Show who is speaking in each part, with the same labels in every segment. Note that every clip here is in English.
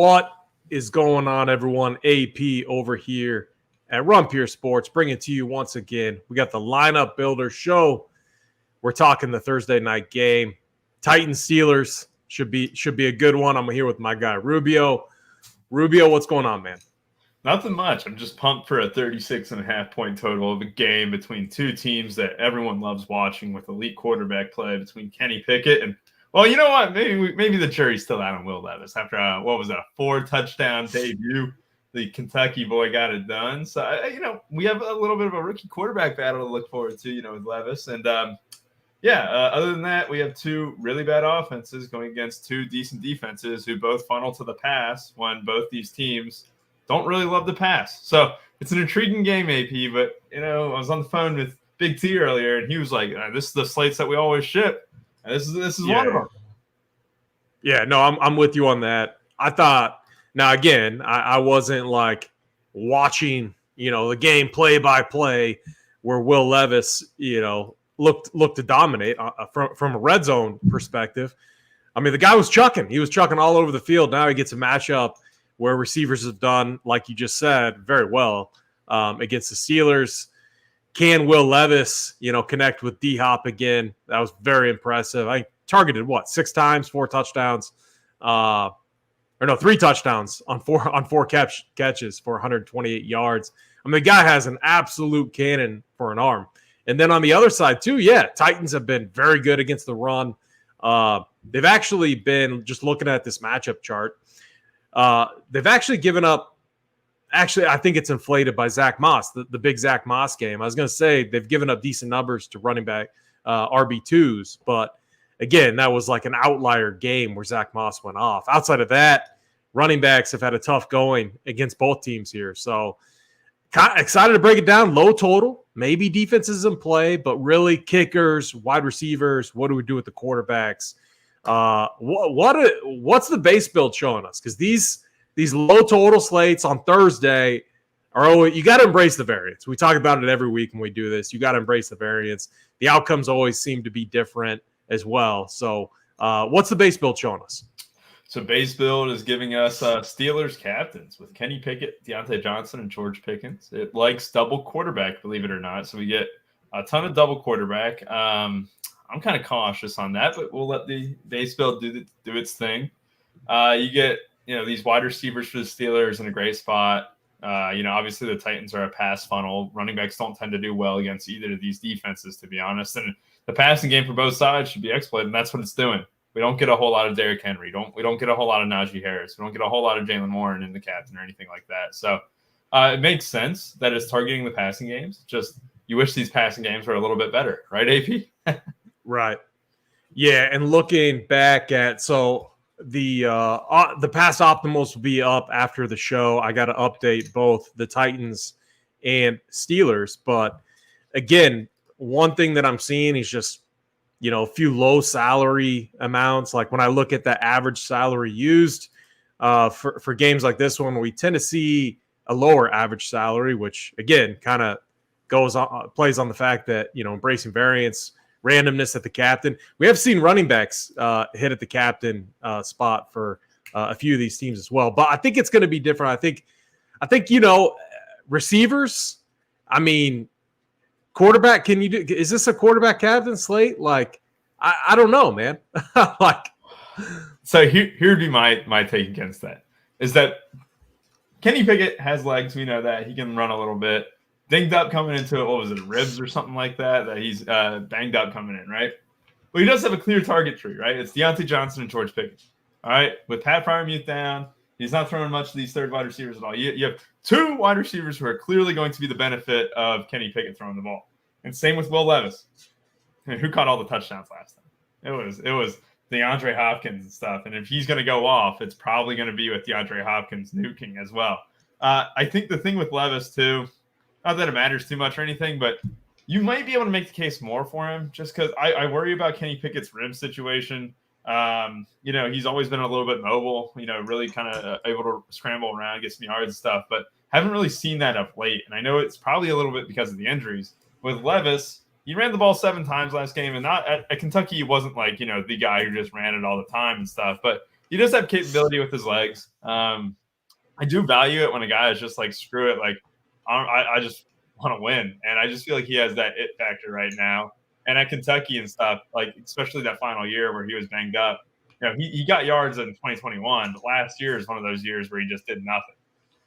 Speaker 1: What is going on, everyone? AP over here at Run Pure Sports, bringing it to you once again. We got the Lineup Builder Show. We're talking the Thursday night game. Titans Steelers should be a good one. I'm here with my guy Rubio. Rubio, what's going on, man?
Speaker 2: Nothing much. I'm just pumped for a 36.5-point total of a game between two teams that everyone loves watching with elite quarterback play between Kenny Pickett and, well, you know what? Maybe the jury's still out on Will Levis after a 4-touchdown debut. The Kentucky boy got it done. So, we have a little bit of a rookie quarterback battle to look forward to, with Levis. And, other than that, we have two really bad offenses going against two decent defenses who both funnel to the pass when both these teams don't really love the pass. So it's an intriguing game, AP. But, I was on the phone with Big T earlier, and he was like, this is the slates that we always ship. And this is one of them.
Speaker 1: Yeah, no, I'm with you on that. I thought, now again, I wasn't like watching, the game play by play where Will Levis, looked to dominate from a red zone perspective. I mean, the guy was chucking. He was chucking all over the field. Now he gets a matchup where receivers have done, like you just said, very well against the Steelers. Can Will Levis, connect with D-Hop again? That was very impressive. I targeted, 6 times, 4 touchdowns. 3 touchdowns on four catches for 128 yards. I mean, the guy has an absolute cannon for an arm. And then on the other side, too, Titans have been very good against the run. They've actually been, just looking at this matchup chart, they've actually given up. Actually, I think it's inflated by Zach Moss, the big Zach Moss game. I was going to say they've given up decent numbers to running back RB2s, but again, that was like an outlier game where Zach Moss went off. Outside of that, running backs have had a tough going against both teams here. So kind of excited to break it down. Low total, maybe defenses in play, but really kickers, wide receivers. What do we do with the quarterbacks? What's the base build showing us? Because these low total slates on Thursday are always, you got to embrace the variance. We talk about it every week when we do this. You got to embrace the variance. The outcomes always seem to be different as well. So what's the base build showing us?
Speaker 2: So base build is giving us Steelers captains with Kenny Pickett, Deontay Johnson, and George Pickens. It likes double quarterback, believe it or not. So we get a ton of double quarterback. I'm kind of cautious on that, but we'll let the base build do its thing. You get these wide receivers for the Steelers in a great spot. Obviously the Titans are a pass funnel. Running backs don't tend to do well against either of these defenses, to be honest. And the passing game for both sides should be exploited, and that's what it's doing. We don't get a whole lot of Derrick Henry. We don't get a whole lot of Najee Harris. We don't get a whole lot of Jaylen Warren in the captain or anything like that. So it makes sense that it's targeting the passing games. Just you wish these passing games were a little bit better, right, AP?
Speaker 1: Right. Yeah, and looking back at the past optimals will be up after the show. I got to update both the Titans and Steelers, but again, one thing that I'm seeing is just a few low salary amounts. Like when I look at the average salary used for games like this one, we tend to see a lower average salary, which again kind of plays on the fact that embracing variance, randomness at the captain. We have seen running backs hit at the captain spot for a few of these teams as well. But I think it's going to be different. I think receivers. I mean, quarterback. Is this a quarterback captain slate? Like, I don't know, man.
Speaker 2: So here'd be my take against that. Is that Kenny Pickett has legs. We know that he can run a little bit. Dinged up coming into it. What was it, ribs or something like that? That he's banged up coming in, right? Well, he does have a clear target tree, right? It's Deontay Johnson and George Pickens. All right, with Pat Freiermuth down, he's not throwing much to these third wide receivers at all. You have 2 wide receivers who are clearly going to be the benefit of Kenny Pickett throwing the ball, and same with Will Levis, who caught all the touchdowns last time. It was DeAndre Hopkins and stuff, and if he's going to go off, it's probably going to be with DeAndre Hopkins nuking as well. I think the thing with Levis too. Not that it matters too much or anything, but you might be able to make the case more for him just because I worry about Kenny Pickett's rib situation. He's always been a little bit mobile, really kind of able to scramble around, get some yards and stuff, but haven't really seen that of late. And I know it's probably a little bit because of the injuries. With Levis, he ran the ball 7 times last game, and not at Kentucky, he wasn't like, the guy who just ran it all the time and stuff, but he does have capability with his legs. I do value it when a guy is just like, screw it, like I just want to win, and I just feel like he has that it factor right now. And at Kentucky and stuff, like especially that final year where he was banged up, he got yards in 2021, but last year is one of those years where he just did nothing.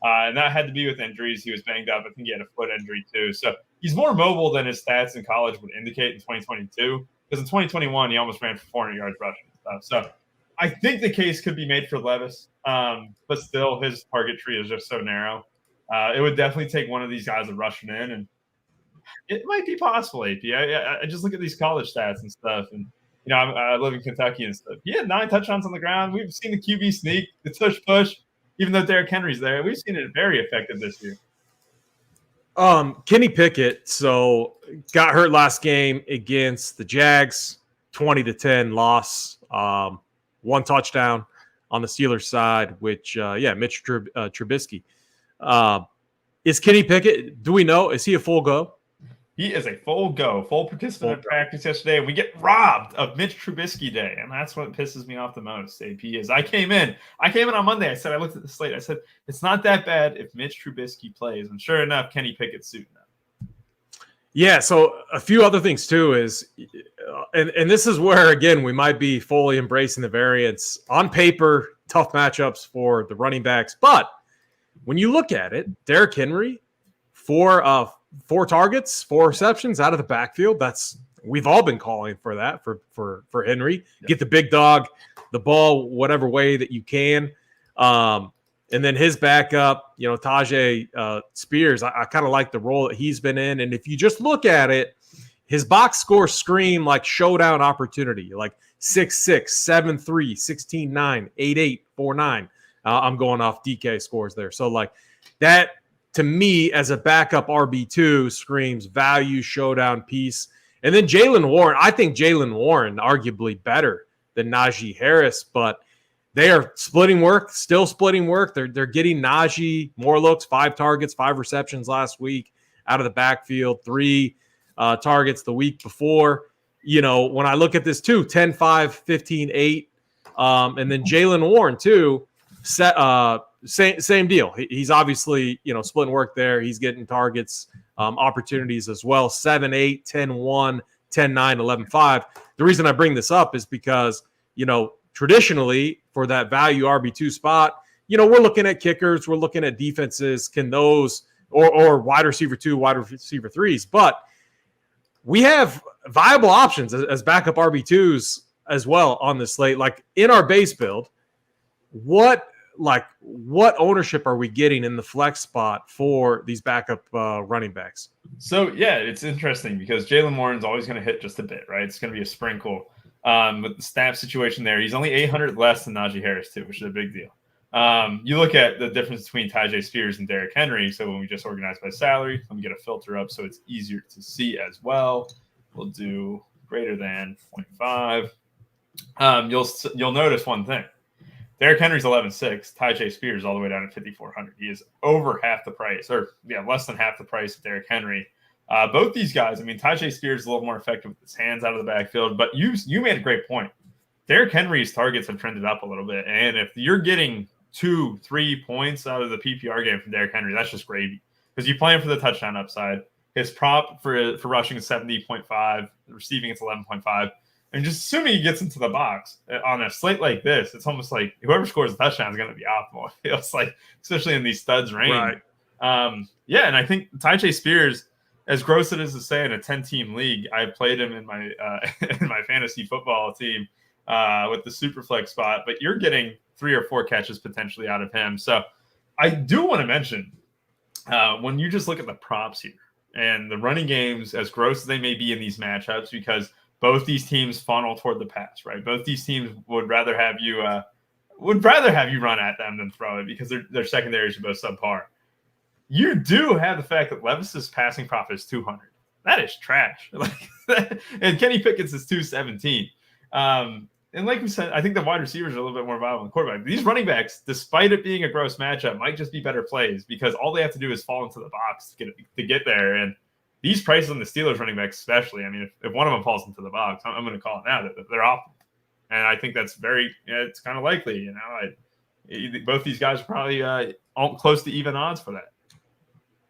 Speaker 2: And that had to be with injuries. He was banged up. I think he had a foot injury too. So he's more mobile than his stats in college would indicate in 2022. Because in 2021, he almost ran for 400 yards rushing and stuff. So I think the case could be made for Levis. But still, his target tree is just so narrow. It would definitely take one of these guys to rush it in. And it might be possible, AP. I just look at these college stats and stuff. And, I live in Kentucky and stuff. He had 9 touchdowns on the ground. We've seen the QB sneak, the tush push. Even though Derrick Henry's there, we've seen it very effective this year.
Speaker 1: Kenny Pickett, so got hurt last game against the Jags, 20-10 loss, 1 touchdown on the Steelers side, which, Mitch Trubisky. Is Kenny Pickett, do we know, is he a full go?
Speaker 2: He is a full participant in practice yesterday. We get robbed of Mitch Trubisky Day, and that's what pisses me off the most, AP, is I came in on Monday. I looked at the slate. I said, it's not that bad if Mitch Trubisky plays. And sure enough, Kenny Pickett's suiting up.
Speaker 1: Yeah, so a few other things too is, and this is where, again, we might be fully embracing the variance. On paper, tough matchups for the running backs. But when you look at it, Derrick Henry, 4 targets, 4 receptions out of the backfield. We've all been calling for that for Henry. Yep. Get the big dog the ball whatever way that you can. And then his backup, Tajay Spears, I kind of like the role that he's been in. And if you just look at it, his box scores scream like showdown opportunity, like 6-6, 7-3, 16-9, 8-8, 4-9. I'm going off DK scores there. So like that, to me, as a backup RB2, screams value showdown piece. And then Jaylen Warren, I think Jaylen Warren arguably better than Najee Harris, but they are still splitting work. They're getting Najee more looks, 5 targets, 5 receptions last week out of the backfield, 3 targets the week before. When I look at this too, 10-5, 15-8, and then Jaylen Warren too, same deal. He's obviously, splitting work there. He's getting targets, opportunities as well. 7-8, 10-1, 10-9, 11-5. The reason I bring this up is because, traditionally for that value RB2 spot, we're looking at kickers, we're looking at defenses. Can those or wide receiver 2, wide receiver 3s, but we have viable options as backup RB2s as well on this slate. Like in our base build, what ownership are we getting in the flex spot for these backup running backs?
Speaker 2: So, yeah, it's interesting because Jaylen Warren's always going to hit just a bit, right? It's going to be a sprinkle. With the snap situation there, he's only 800 less than Najee Harris, too, which is a big deal. You look at the difference between Tajay Spears and Derrick Henry. So when we just organize by salary, let me get a filter up so it's easier to see as well. We'll do greater than 0.5. You'll notice one thing. Derrick Henry's 11.6. Tajay Spears all the way down at 5,400. He is over half the price, less than half the price of Derrick Henry. Both these guys, Tajay Spears is a little more effective with his hands out of the backfield, but you made a great point. Derrick Henry's targets have trended up a little bit, and if you're getting 2-3 points out of the PPR game from Derrick Henry, that's just gravy because you play him for the touchdown upside. His prop for rushing is 70.5, receiving it's 11.5. And just assuming he gets into the box on a slate like this, it's almost like whoever scores a touchdown is going to be optimal. It feels like, especially in these studs range.
Speaker 1: Right.
Speaker 2: And I think Tajay Spears, as gross it is to say in a 10-team league, I played him in my in my fantasy football team with the Superflex spot, but you're getting 3 or 4 catches potentially out of him. So I do want to mention when you just look at the props here and the running games, as gross as they may be in these matchups, because both these teams funnel toward the pass, right? Both these teams would rather have you run at them than throw it because their secondaries are both subpar. You do have the fact that Levis's passing profit is 200. That is trash. And Kenny Pickett's is 217. And like we said, I think the wide receivers are a little bit more viable than quarterback. These running backs, despite it being a gross matchup, might just be better plays because all they have to do is fall into the box to get there. And these prices on the Steelers running backs, especially, if one of them falls into the box, I'm going to call it now that they're off. And I think that's it's kind of likely. Both these guys are probably close to even odds for that.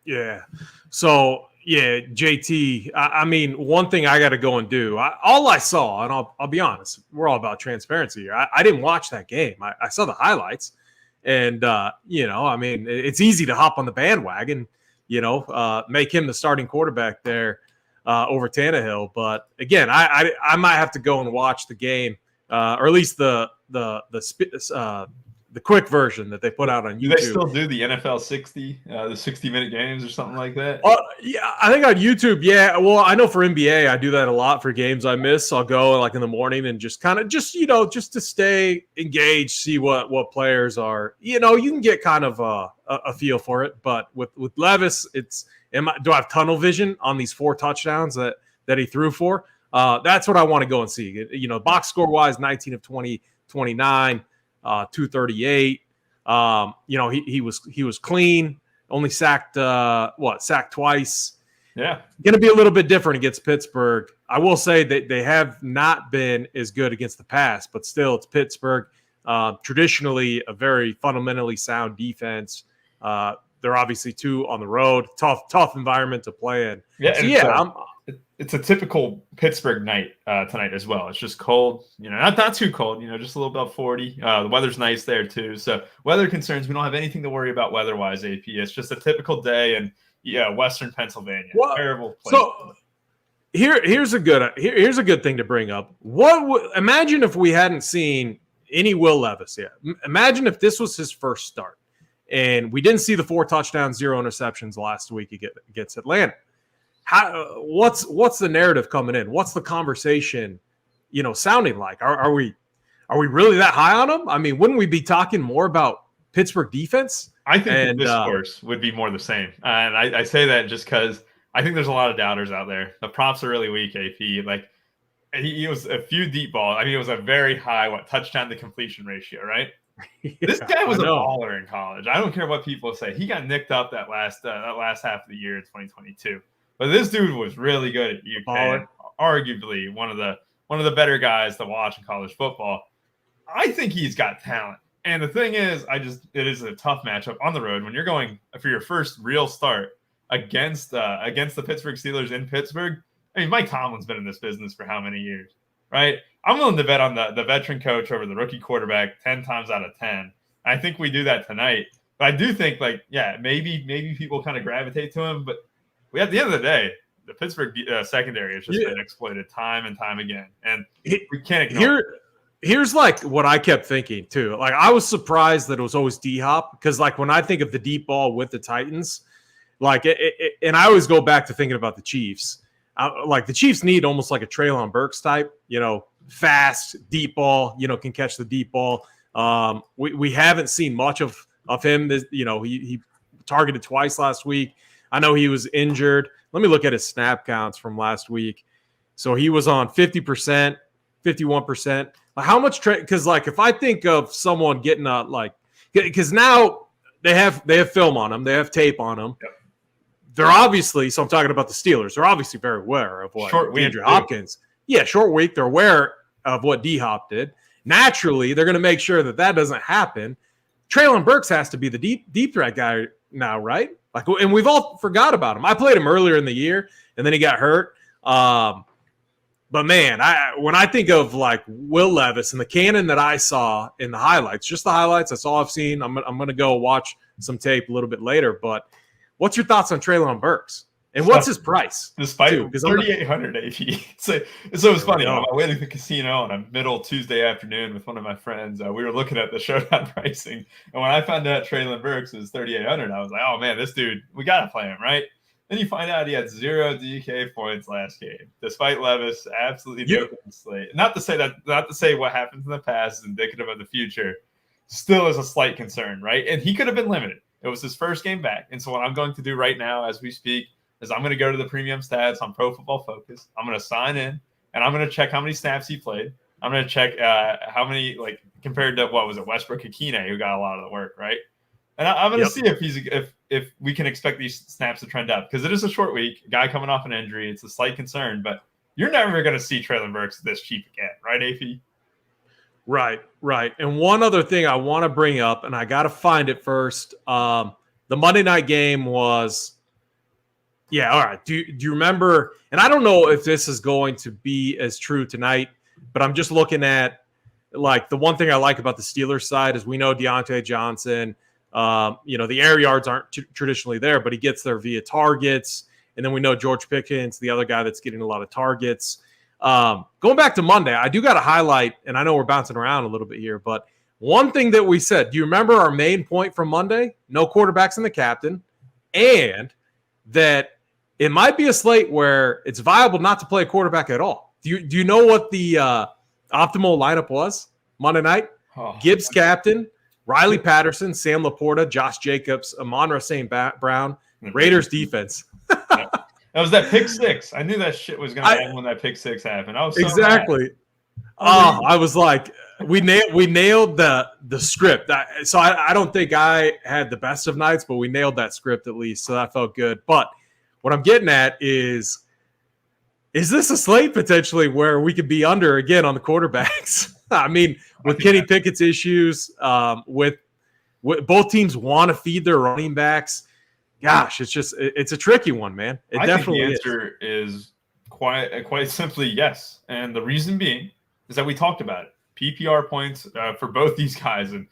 Speaker 1: Yeah. So, yeah, JT, I mean, one thing I got to go and do, all I saw, and I'll be honest, we're all about transparency here. I didn't watch that game. I saw the highlights. And, I mean, it's easy to hop on the bandwagon, make him the starting quarterback there over Tannehill. But, again, I might have to go and watch the game, or at least the quick version that they put out on YouTube.
Speaker 2: Do they still do the NFL 60, the 60-minute games or something like that?
Speaker 1: Yeah, I think on YouTube, yeah. Well, I know for NBA, I do that a lot for games I miss. I'll go like in the morning and just to stay engaged, see what players are. You can get kind of a feel for it. But with Levis, do I have tunnel vision on these 4 touchdowns that he threw for? That's what I want to go and see. Box score wise, 19 of 20, 29. 238. He was clean. Only sacked twice.
Speaker 2: Yeah,
Speaker 1: going to be a little bit different against Pittsburgh. I will say that they have not been as good against the pass, but still, it's Pittsburgh. Traditionally, a very fundamentally sound defense. They're obviously 2 on the road. Tough environment to play in.
Speaker 2: Yeah, it's a typical Pittsburgh night tonight as well. It's just cold, not too cold, just a little above 40. The weather's nice there too. So weather concerns, we don't have anything to worry about weather-wise, AP. It's just a typical day in Western Pennsylvania. Terrible place.
Speaker 1: So here's a good thing to bring up. Imagine if we hadn't seen any Will Levis yet. Imagine if this was his first start and we didn't see the 4 touchdowns, 0 interceptions last week against Atlanta. What's the narrative coming in? What's the conversation, sounding like? Are we really that high on him? I mean, wouldn't we be talking more about Pittsburgh defense?
Speaker 2: I think the discourse would be more the same. And I say that just because I think there's a lot of doubters out there. The props are really weak, AP. Like, he was a few deep balls. I mean, it was a very high touchdown to completion ratio, right? Yeah, this guy was a baller in college. I don't care what people say. He got nicked up that last half of the year in 2022. But this dude was really good at UK, arguably one of the better guys to watch in college football. I think he's got talent. And the thing is, it is a tough matchup on the road when you're going for your first real start against the Pittsburgh Steelers in Pittsburgh. I mean, Mike Tomlin's been in this business for how many years, right? I'm willing to bet on the veteran coach over the rookie quarterback 10 times out of 10. I think we do that tonight. But I do think, maybe people kind of gravitate to him, but at the end of the day, the Pittsburgh secondary has just been exploited time and time again, and we can't ignore it.
Speaker 1: Here's what I kept thinking too. I was surprised that it was always D-Hop because when I think of the deep ball with the Titans, and I always go back to thinking about the Chiefs. The Chiefs need almost like a Treylon Burks type, fast deep ball, can catch the deep ball. We haven't seen much of him. He targeted twice last week. I know he was injured. Let me look at his snap counts from last week. So he was on 50%, 51%. How much? Because if I think of someone getting because now they have film on him, they have tape on him. Yep. They're obviously. So I'm talking about the Steelers. They're obviously very aware of what Andrew Hopkins. Yeah, short week. They're aware of what D-Hop did. Naturally, they're going to make sure that doesn't happen. Treylon Burks has to be the deep threat guy now, right? And we've all forgot about him. I played him earlier in the year, and then he got hurt. But man, when I think of Will Levis and the cannon that I saw in the highlights, just the highlights, that's all I've seen. I'm going to go watch some tape a little bit later. But what's your thoughts on Treylon Burks? And what's his price?
Speaker 2: Despite $3,800 AP. So it was funny. On my way to the casino on a middle Tuesday afternoon with one of my friends, we were looking at the showdown pricing. And when I found out Treylon Burks was $3,800, I was like, oh man, this dude, we got to play him, right? Then you find out he had 0 DK points last game, despite Levis absolutely broken the slate. Not to say what happens in the past is indicative of the future. Still is a slight concern, right? And he could have been limited. It was his first game back. And so what I'm going to do right now as we speak is I'm going to go to the premium stats on Pro Football Focus. I'm going to sign in, and I'm going to check how many snaps he played. I'm going to check how many, compared to, Westbrook Akine, who got a lot of the work, right? And I'm going to see if we can expect these snaps to trend up, because it is a short week, a guy coming off an injury. It's a slight concern, but you're never going to see Treylon Burks this cheap again, right, AP?
Speaker 1: Right, right. And one other thing I want to bring up, and I got to find it first. The Monday night game was, yeah, all right. Do you remember? And I don't know if this is going to be as true tonight, but I'm just looking at, like, the one thing I like about the Steelers side is we know Deontay Johnson, the air yards aren't traditionally there, but he gets there via targets. And then we know George Pickens, the other guy that's getting a lot of targets. Going back to Monday, I do got to highlight, and I know we're bouncing around a little bit here, but one thing that we said, do you remember our main point from Monday? No quarterbacks in the captain, and that it might be a slate where it's viable not to play a quarterback at all. Do you know what the optimal lineup was Monday night? Gibbs captain, Riley Patterson, Sam Laporta, Josh Jacobs, Amon-Ra St. Brown, Raiders defense.
Speaker 2: That was that pick six. I knew that shit was going to happen when that pick six happened. I was so
Speaker 1: exactly. I was like, we nailed the script. So I don't think I had the best of nights, but we nailed that script at least. So that felt good. But what I'm getting at is this a slate potentially where we could be under again on the quarterbacks? I mean, with Kenny Pickett's issues, with both teams want to feed their running backs. Gosh, it's a tricky one, man.
Speaker 2: I think the answer is quite simply yes. And the reason being is that we talked about it. PPR points for both these guys and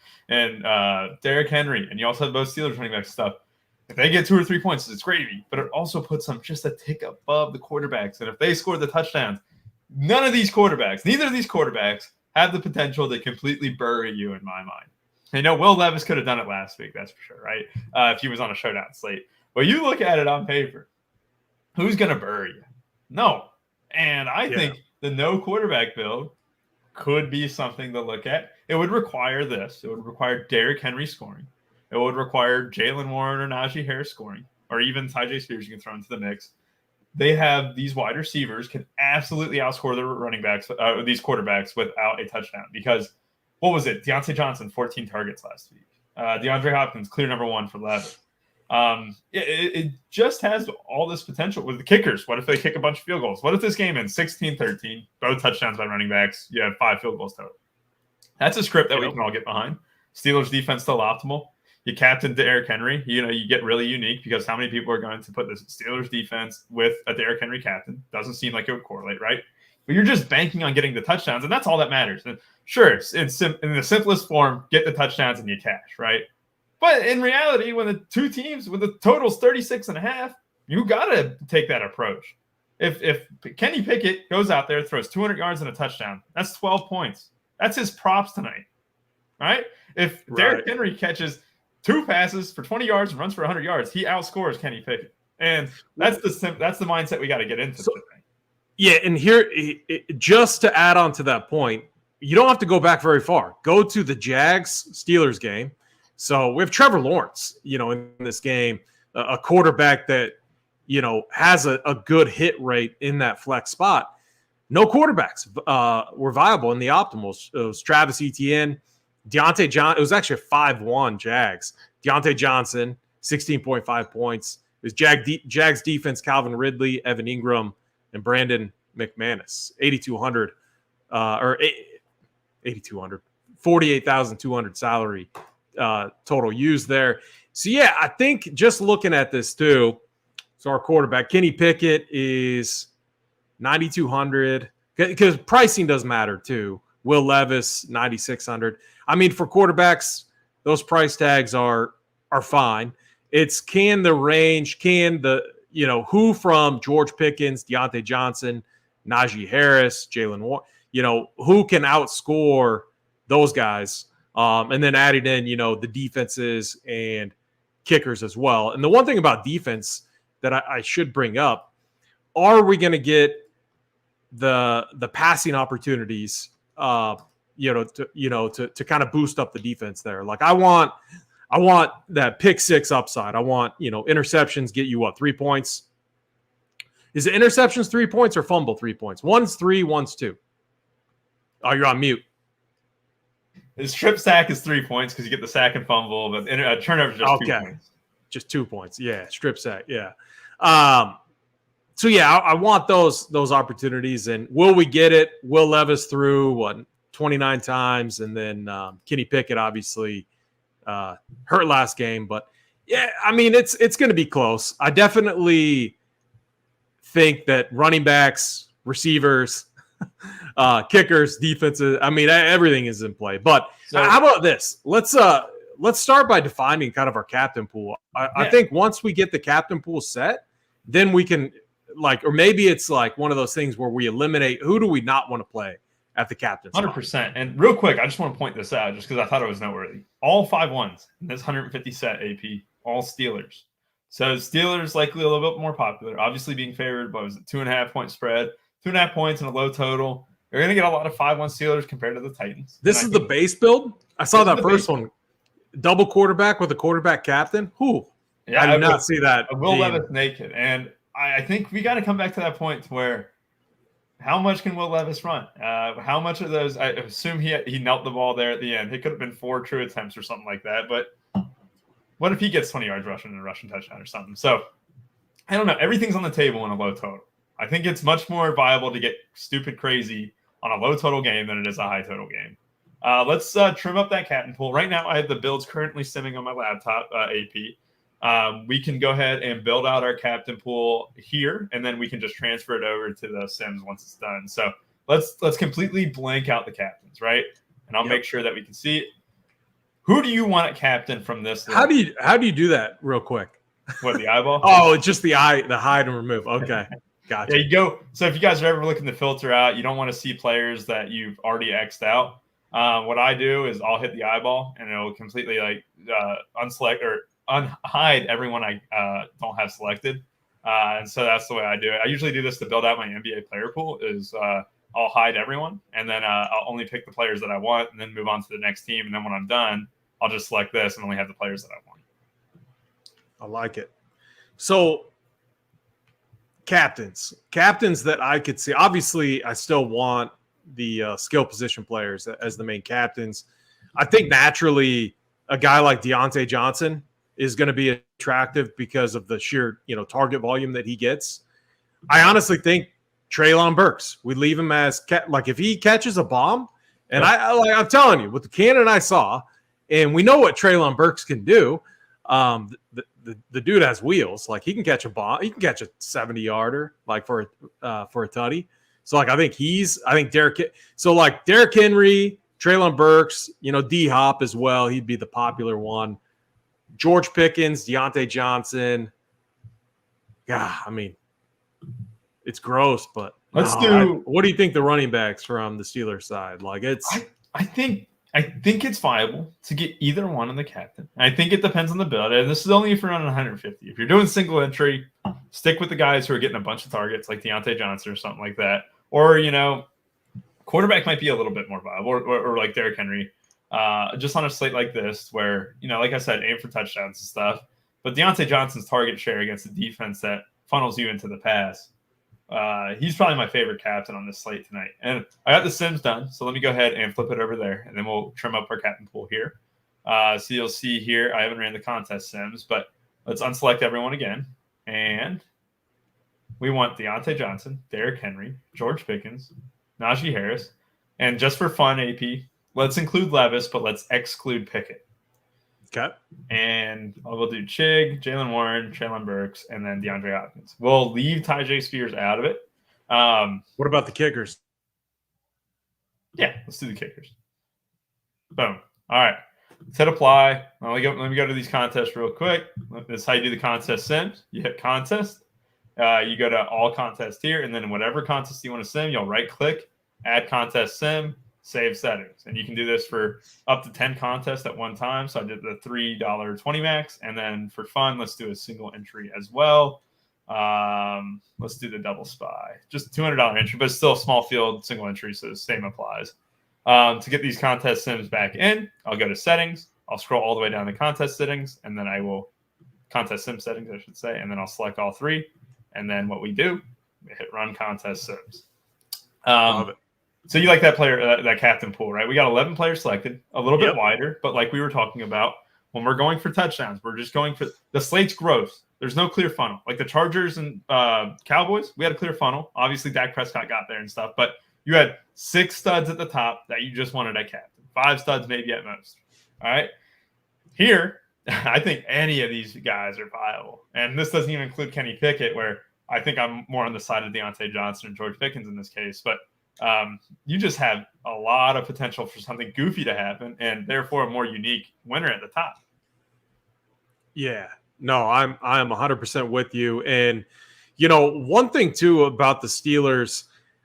Speaker 2: Derrick Henry, and you also have both Steelers running back stuff. If they get 2 or 3 points, it's gravy, but it also puts them just a tick above the quarterbacks. And if they score the touchdowns, neither of these quarterbacks have the potential to completely bury you in my mind. Will Levis could have done it last week, that's for sure, right? If he was on a showdown slate. But you look at it on paper, who's going to bury you? No. And I think the no quarterback build could be something to look at. It would require this. It would require Derrick Henry scoring. It would require Jalen Warren or Najee Harris scoring, or even Tyjae Spears you can throw into the mix. They have these wide receivers can absolutely outscore the running backs, these quarterbacks without a touchdown. Because what was it? Deontay Johnson, 14 targets last week. DeAndre Hopkins, clear number 1 for Levis. It just has all this potential with the kickers. What if they kick a bunch of field goals? What if this game ends 16-13, both touchdowns by running backs? You have 5 field goals total. That's a script that we can all get behind. Steelers defense still optimal. You captain Derrick Henry. You get really unique because how many people are going to put the Steelers defense with a Derrick Henry captain? Doesn't seem like it would correlate, right? But you're just banking on getting the touchdowns, and that's all that matters. And sure, in the simplest form, get the touchdowns and you cash, right? But in reality, when the total's 36.5, you got to take that approach. If Kenny Pickett goes out there, throws 200 yards and a touchdown, that's 12 points. That's his props tonight, right? If Derrick Henry catches 2 passes for 20 yards and runs for 100 yards, he outscores Kenny Pickett. And that's the mindset we got to get into today.
Speaker 1: Yeah, and here, just to add on to that point, you don't have to go back very far. Go to the Jags-Steelers game. So we have Trevor Lawrence, in this game, a quarterback that, has a good hit rate in that flex spot. No quarterbacks were viable in the optimals. It was Travis Etienne, Deontay Johnson. It was actually a 5-1 Jags. Deontay Johnson, 16.5 points. It was Jags defense, Calvin Ridley, Evan Ingram, and Brandon McManus, 8,200 or 8,200, 48,200 salary total used there. So, yeah, I think just looking at this too, so our quarterback, Kenny Pickett, is 9,200 because pricing does matter too. Will Levis, 9,600. I mean, for quarterbacks, those price tags are fine. It's who from George Pickens, Deontay Johnson, Najee Harris, Jalen Warren, who can outscore those guys. And then adding in, the defenses and kickers as well. And the one thing about defense that I should bring up, are we going to get the passing opportunities, to kind of boost up the defense there? Like I want that pick 6 upside. I want, interceptions get you 3 points. Is it interceptions 3 points or fumble 3 points? One's 3, one's 2. Oh, you're on mute.
Speaker 2: His strip sack is 3 points because you get the sack and fumble, but turnover is just 2 points.
Speaker 1: Just 2 points. Yeah, strip sack. Yeah. So yeah, I want those opportunities. And will we get it? Will Levis threw 29 times, and then Kenny Pickett obviously hurt last game. But yeah, I mean it's going to be close. I definitely think that running backs, receivers, kickers, defenses, I mean everything is in play. But how about this? Let's start by defining kind of our captain pool. I think once we get the captain pool set, then we can or maybe it's like one of those things where we eliminate who do we not want to play at the captain's
Speaker 2: 100%. And real quick, I just want to point this out just because I thought it was noteworthy. All 5-1s in this 150 set AP, all Steelers. So Steelers likely a little bit more popular, obviously being favored, but was it 2.5 point spread, 2.5 points and a low total. You're going to get a lot of 5-1 Steelers compared to the Titans.
Speaker 1: This is the base build. I saw that first one. Double quarterback with a quarterback captain. Who? Yeah, I did not see that.
Speaker 2: Will Levis naked. And I think we got to come back to that point where how much can Will Levis run? How much of those? I assume he knelt the ball there at the end. It could have been 4 true attempts or something like that. But what if he gets 20 yards rushing and a rushing touchdown or something? So I don't know. Everything's on the table in a low total. I think it's much more viable to get stupid crazy on a low total game than it is a high total game. Let's trim up that captain pool. Right now, I have the builds currently simming on my laptop, AP. We can go ahead and build out our captain pool here, and then we can just transfer it over to the Sims once it's done. So let's completely blank out the captains, right? And I'll make sure that we can see it. Who do you want at captain from this list?
Speaker 1: How do you do that real quick?
Speaker 2: What, the eyeball?
Speaker 1: Oh, it's just the hide and remove. Okay. Gotcha.
Speaker 2: Yeah, you go. So if you guys are ever looking to filter out, you don't want to see players that you've already X'd out. What I do is I'll hit the eyeball and it'll completely unselect or unhide everyone I don't have selected. And so that's the way I do it. I usually do this to build out my NBA player pool is I'll hide everyone and then I'll only pick the players that I want and then move on to the next team. And then when I'm done, I'll just select this and only have the players that I want.
Speaker 1: I like it. So captains that I could see. Obviously, I still want the skill position players as the main captains. I think naturally a guy like Deontay Johnson is going to be attractive because of the sheer, target volume that he gets. I honestly think Treylon Burks, we leave him as if he catches a bomb, and I'm telling you, with the cannon I saw, and we know what Treylon Burks can do. The dude has wheels. Like he can catch a bomb. He can catch a 70-yarder for a tutty. So I think Derrick. So Derrick Henry, Treylon Burks, D Hop as well. He'd be the popular one. George Pickens, Deontay Johnson. Yeah, I mean, it's gross, but
Speaker 2: let's do.
Speaker 1: What do you think the running backs from the Steelers side?
Speaker 2: I think it's viable to get either one in the captain. I think it depends on the build. And this is only if you're running 150. If you're doing single entry, stick with the guys who are getting a bunch of targets like Deontay Johnson or something like that. Or, quarterback might be a little bit more viable or like Derrick Henry. Just on a slate like this where, like I said, aim for touchdowns and stuff. But Deontay Johnson's target share against the defense that funnels you into the pass. He's probably my favorite captain on this slate tonight. And I got the Sims done, so let me go ahead and flip it over there, and then we'll trim up our captain pool here. So you'll see here, I haven't ran the contest Sims, but let's unselect everyone again. And we want Deontay Johnson, Derrick Henry, George Pickens, Najee Harris. And just for fun, AP, let's include Levis, but let's exclude Pickett.
Speaker 1: Okay.
Speaker 2: And we'll do Chig, Jalen Warren, Treylon Burks, and then DeAndre Hopkins. We'll leave Tyjae Spears out of it.
Speaker 1: What about the kickers?
Speaker 2: Yeah, let's do the kickers. Boom. All right. Let's hit apply. Let me go to these contests real quick. This is how you do the contest sims. You hit contest. You go to all contests here, and then whatever contest you want to sim, you'll right-click, add contest sim, save settings. And you can do this for up to 10 contests at one time. So I did the $3.20 max. And then for fun, let's do a single entry as well. Let's do the double spy. Just $200 entry, but it's still a small field single entry, so the same applies. To get these contest sims back in, I'll go to settings. I'll scroll all the way down to contest settings, and then I will contest sim settings, I should say, and then I'll select all three. And then what we do, we hit run contest sims.
Speaker 1: Love it.
Speaker 2: So you like that player, that captain pool, right? We got 11 players selected, a little bit wider, but like we were talking about, when we're going for touchdowns, we're just going for the slate's gross. There's no clear funnel. Like the Chargers and Cowboys, we had a clear funnel. Obviously, Dak Prescott got there and stuff, but You had 6 studs at the top that you just wanted at captain, 5 studs maybe at most. All right. Here, I think any of these guys are viable. And this doesn't even include Kenny Pickett, where I think I'm more on the side of Deontay Johnson and George Pickens in this case. But you just have a lot of potential for something goofy to happen, and therefore a more unique winner at the top.
Speaker 1: Yeah, no, I'm 100% with you. And one thing too about the Steelers,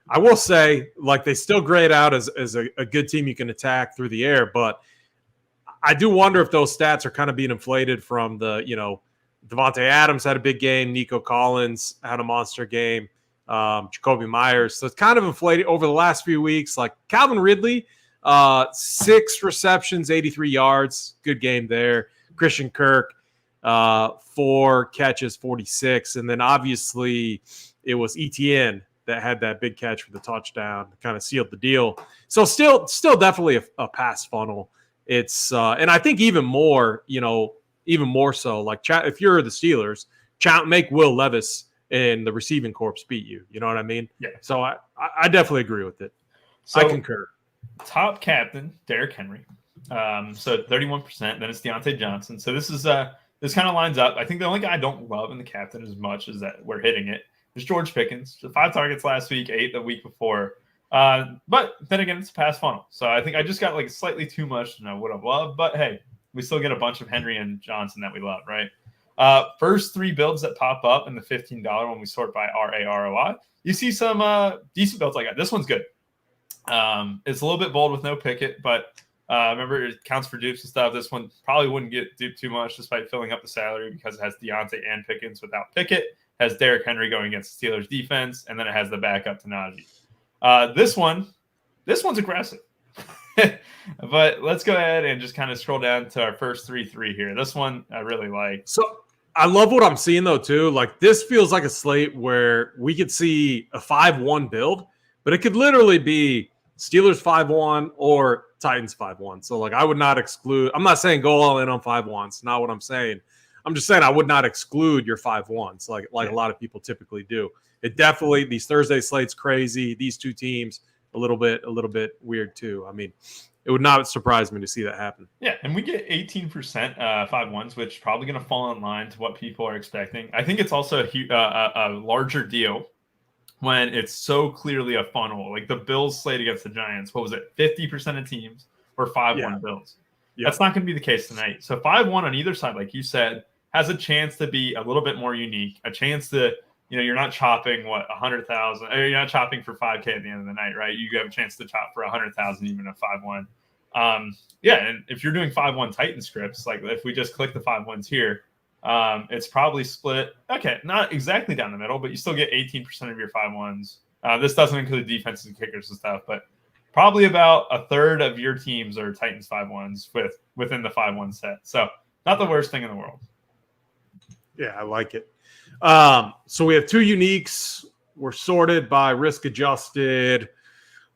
Speaker 1: I will say, like, they still grade out as a good team you can attack through the air, but I do wonder if those stats are kind of being inflated from the Devontae Adams had a big game, Nico Collins had a monster game, Jacoby Myers. So it's kind of inflated over the last few weeks. Like Calvin Ridley, 6 receptions, 83 yards, good game there. Christian Kirk, 4 catches, 46. And then obviously it was ETN that had that big catch for the touchdown, kind of sealed the deal. So still definitely a pass funnel. It's and I think even more so, like if you're the Steelers, make Will Levis and the receiving corps beat you. You know what I mean?
Speaker 2: Yeah.
Speaker 1: So I definitely agree with it.
Speaker 2: So,
Speaker 1: I concur.
Speaker 2: Top captain, Derrick Henry. So 31%. Then it's Deontay Johnson. So this is this kind of lines up. I think the only guy I don't love in the captain as much as that we're hitting it is George Pickens. 5 targets last week, 8 the week before. But then again, it's a pass funnel. So I think I just got like slightly too much than I would have loved. But hey, we still get a bunch of Henry and Johnson that we love, right? First 3 builds that pop up in the $15 when we sort by RAROI, you see some decent builds like that. This one's good. It's a little bit bold with no Pickett, but remember, it counts for dupes and stuff. This one probably wouldn't get duped too much despite filling up the salary because it has Deontay and Pickens without Pickett, has Derrick Henry going against the Steelers defense, and then it has the backup to Najee. This one's aggressive. But let's go ahead and just kind of scroll down to our first 3 here. This one I really like.
Speaker 1: So I love what I'm seeing though too. Like this feels like a slate where we could see a 5-1 build, but it could literally be Steelers 5-1 or Titans 5-1. So like I would not exclude. I'm not saying go all in on 5-1s. Not what I'm saying. I'm just saying I would not exclude your 5-1s like a lot of people typically do. It definitely, these Thursday slates crazy. These two teams a little bit weird too. I mean, it would not surprise me to see that happen.
Speaker 2: Yeah, and we get 18% 5-1s, which is probably going to fall in line to what people are expecting. I think it's also a larger deal when it's so clearly a funnel. Like the Bills slate against the Giants, what was it? 50% of teams were 5-1 Bills. Yep. That's not going to be the case tonight. So 5-1 on either side, like you said, has a chance to be a little bit more unique, a chance to, you're not chopping 100,000, or you're not chopping for 5K at the end of the night, right? You have a chance to chop for 100,000 even at 5-1. And if you're doing 5-1 Titan scripts, like if we just click the 5-1s here, it's probably split. Okay, not exactly down the middle, but you still get 18% of your 5-1s. This doesn't include defenses and kickers and stuff, but probably about a third of your teams are Titans 5-1s within the 5-1 set. So not the worst thing in the world.
Speaker 1: Yeah, I like it. So we have 2 uniques. We're sorted by risk adjusted.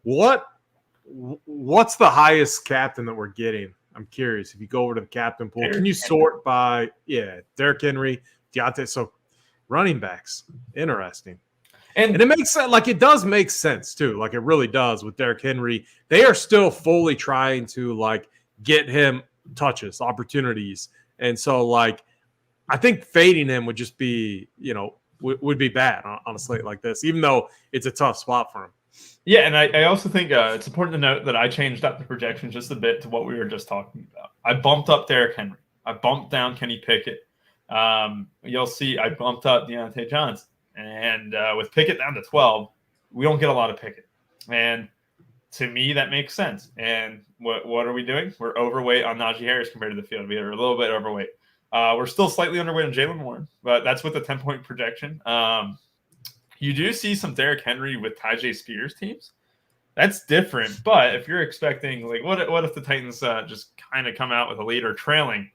Speaker 1: What's the highest captain that we're getting? I'm curious. If you go over to the captain pool, can you sort by Derrick Henry, Deontay? So running backs, interesting. And it makes sense. Like it does make sense too. Like it really does with Derrick Henry. They are still fully trying to like get him touches, opportunities, and so like I think fading him would just be would be bad on a slate like this, even though it's a tough spot for him.
Speaker 2: Yeah, and I also think it's important to note that I changed up the projection just a bit to what we were just talking about. I bumped up Derrick Henry. I bumped down Kenny Pickett. You'll see I bumped up Deontay Johnson. And with Pickett down to 12, we don't get a lot of Pickett. And to me, that makes sense. And what are we doing? We're overweight on Najee Harris compared to the field. We are a little bit overweight. We're still slightly underweight on Jalen Warren, but that's with a 10-point projection. You do see some Derrick Henry with Tyjae Spears teams. That's different. But if you're expecting, like, what if the Titans just kind of come out with a lead or trailing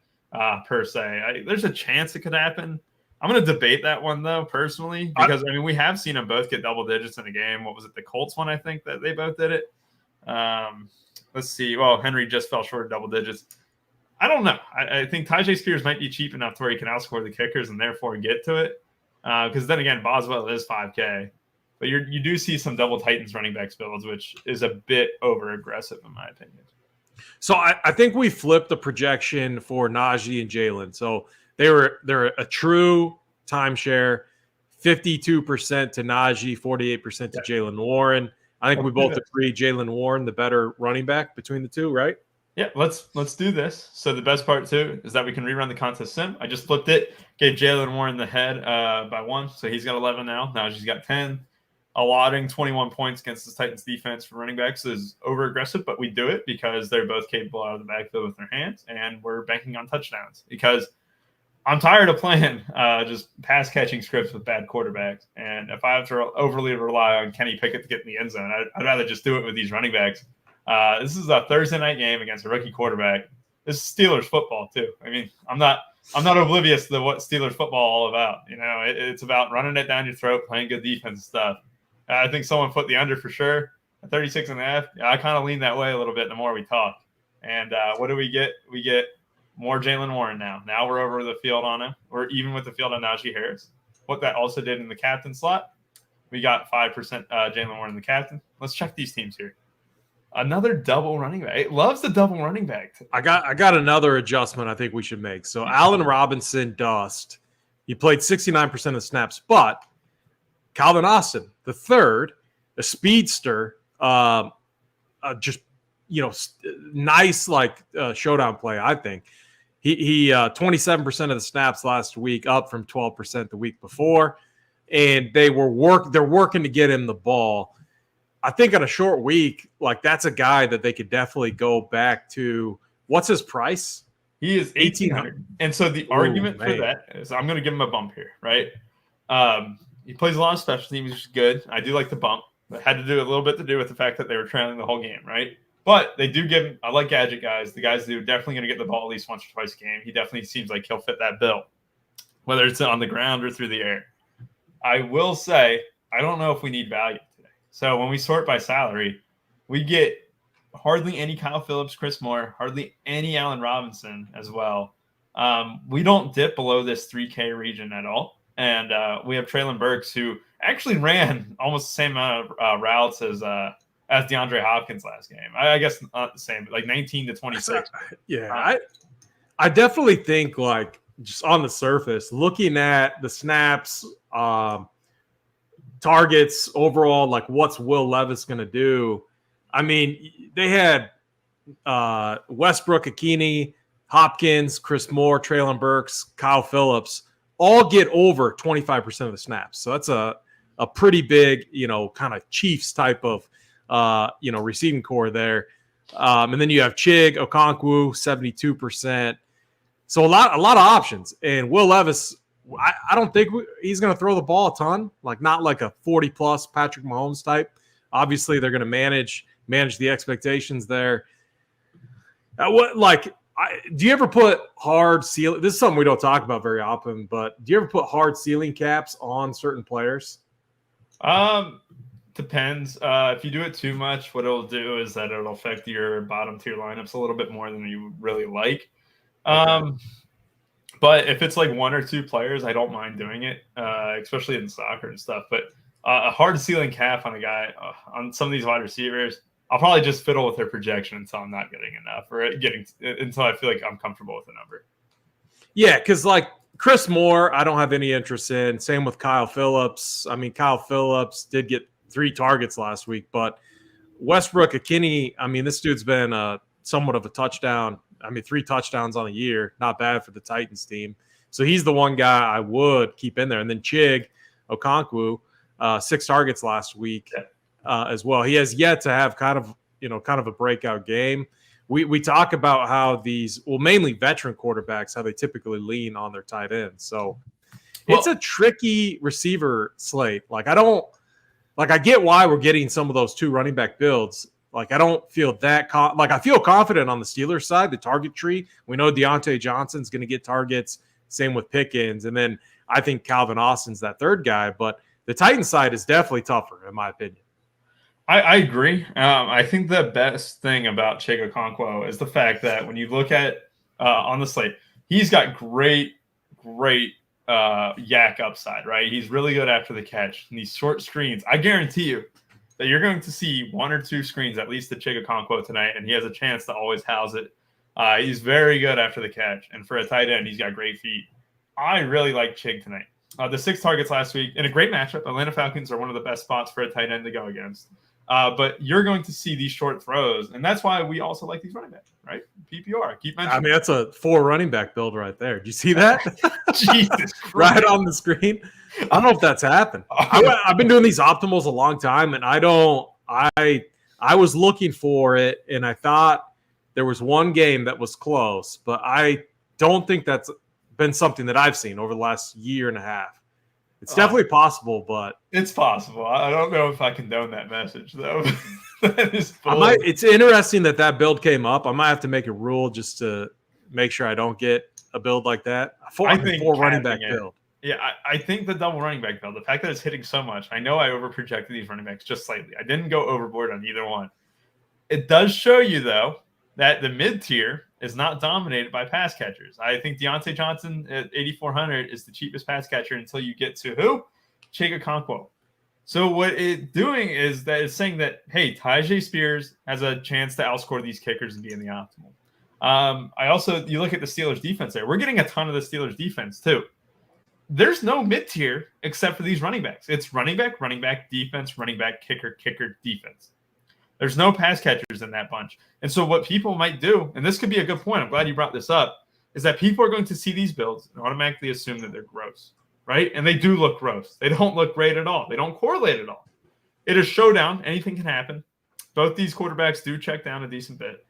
Speaker 2: per se? There's a chance it could happen. I'm going to debate that one, though, personally, because, we have seen them both get double digits in a game. What was it, the Colts one, I think, that they both did it? Let's see. Well, Henry just fell short of double digits. I don't know. I think Tyjae Spears might be cheap enough to where he can outscore the kickers and therefore get to it. Because then again, Boswell is 5K. But you do see some double Titans running backs builds, which is a bit over aggressive in my opinion.
Speaker 1: So I think we flipped the projection for Najee and Jalen. So they're a true timeshare, 52% to Najee, 48% to Jalen Warren. I think we both agree Jalen Warren, the better running back between the two, right?
Speaker 2: Yeah, let's do this. So the best part too is that we can rerun the contest sim. I just flipped it, gave Jalen Warren the head by 1, so he's got 11 now. Najee's got 10. Allotting 21 points against the Titans defense for running backs is over aggressive, but we do it because they're both capable out of the backfield with their hands, and we're banking on touchdowns because I'm tired of playing just pass catching scripts with bad quarterbacks. And if I have to overly rely on Kenny Pickett to get in the end zone, I'd rather just do it with these running backs. This is a Thursday night game against a rookie quarterback. This is Steelers football too. I mean, I'm not oblivious to what Steelers football all about. You know, it's about running it down your throat, playing good defense stuff. I think someone put the under for sure at 36.5. Yeah, I kind of lean that way a little bit the more we talk. And what do we get? We get more Jalen Warren now. Now we're over the field on him. We're even with the field on Najee Harris. What that also did in the captain slot, we got 5% Jalen Warren in the captain. Let's check these teams here. Another double running back. It loves the double running back.
Speaker 1: I got another adjustment I think we should make. So Allen Robinson dust. He played 69% of the snaps, but Calvin Austin, the third, a speedster, just nice showdown play. I think he 27% of the snaps last week, up from 12% the week before, and they're working to get him the ball. I think on a short week, like that's a guy that they could definitely go back to. What's his price?
Speaker 2: He is 1,800. And so the argument for that is I'm going to give him a bump here, right? He plays a lot of special teams, which is good. I do like the bump. But had to do a little bit to do with the fact that they were trailing the whole game, right? But they do give him – I like gadget guys. The guys who are definitely going to get the ball at least once or twice a game. He definitely seems like he'll fit that bill, whether it's on the ground or through the air. I will say I don't know if we need value today. So when we sort by salary, we get hardly any Kyle Phillips, Chris Moore, hardly any Allen Robinson as well. We don't dip below this 3K region at all. And we have Treylon Burks, who actually ran almost the same amount of routes as DeAndre Hopkins last game. I guess not the same, but like 19 to 26.
Speaker 1: Yeah, I definitely think like just on the surface, looking at the snaps, targets overall, like what's Will Levis going to do? I mean, they had Westbrook, Akini, Hopkins, Chris Moore, Treylon Burks, Kyle Phillips all get over 25% of the snaps. So that's a pretty big, kind of Chiefs type of, receiving core there. And then you have Chig, Okonkwo, 72%. So a lot of options. And Will Levis, I don't think he's going to throw the ball a ton, like not like a 40-plus Patrick Mahomes type. Obviously, they're going to manage the expectations there. Do you ever put hard ceiling? This is something we don't talk about very often, but do you ever put hard ceiling caps on certain players?
Speaker 2: Depends. If you do it too much, what it'll do is that it'll affect your bottom tier lineups a little bit more than you really like. Okay. But if it's like one or two players, I don't mind doing it, especially in soccer and stuff. But a hard ceiling cap on a guy on some of these wide receivers, I'll probably just fiddle with their projection until I'm not getting enough or until I feel like I'm comfortable with the number.
Speaker 1: Yeah, because like Chris Moore, I don't have any interest in. Same with Kyle Phillips. I mean, Kyle Phillips did get 3 targets last week, but Westbrook, Akini, I mean, this dude's been somewhat of a touchdown. I mean, 3 touchdowns on a year, not bad for the Titans team. So he's the one guy I would keep in there. And then Chig, Okonkwo, 6 targets last week. Yeah. As well. He has yet to have kind of a breakout game. We talk about how mainly veteran quarterbacks, how they typically lean on their tight ends. So it's a tricky receiver slate. Like I get why we're getting some of those 2 running back builds. Like I don't feel that I feel confident on the Steelers side, the target tree. We know Deontay Johnson's going to get targets. Same with Pickens, and then I think Calvin Austin's that third guy. But the Titans side is definitely tougher, in my opinion.
Speaker 2: I agree. I think the best thing about Chig Okonkwo is the fact that when you look at on the slate, he's got great yak upside, right? He's really good after the catch. And these short screens, I guarantee you that you're going to see one or two screens, at least to Chigakonkwo tonight, and he has a chance to always house it. He's very good after the catch. And for a tight end, he's got great feet. I really like Chig tonight. The 6 targets last week in a great matchup. Atlanta Falcons are one of the best spots for a tight end to go against. But you're going to see these short throws, and that's why we also like these running backs, right? PPR. Keep mentioning.
Speaker 1: I mean, that's a 4 running back build right there. Do you see that?
Speaker 2: Jesus Christ.
Speaker 1: Right on the screen. I don't know if that's happened. I've been doing these optimals a long time, and I was looking for it, and I thought there was one game that was close, but I don't think that's been something that I've seen over the last year and a half. It's definitely possible, but
Speaker 2: it's possible. I don't know if I condone that message, though. That is
Speaker 1: it's interesting that build came up. I might have to make a rule just to make sure I don't get a build like that. I think 4 running back build.
Speaker 2: Yeah, I think the double running back build, the fact that it's hitting so much, I know I overprojected these running backs just slightly. I didn't go overboard on either one. It does show you, though, that the mid-tier is not dominated by pass catchers. I think Deontay Johnson at 8,400 is the cheapest pass catcher until you get to who? Chigakonkwo. So what it's doing is that it's saying that, hey, Tyjae Spears has a chance to outscore these kickers and be in the optimal. You look at the Steelers defense there. We're getting a ton of the Steelers defense too. There's no mid-tier except for these running backs. It's running back, defense, running back, kicker, defense. There's no pass catchers in that bunch. And so what people might do, and this could be a good point, I'm glad you brought this up, is that people are going to see these builds and automatically assume that they're gross, right? And they do look gross. They don't look great at all. They don't correlate at all. It is showdown. Anything can happen. Both these quarterbacks do check down a decent bit.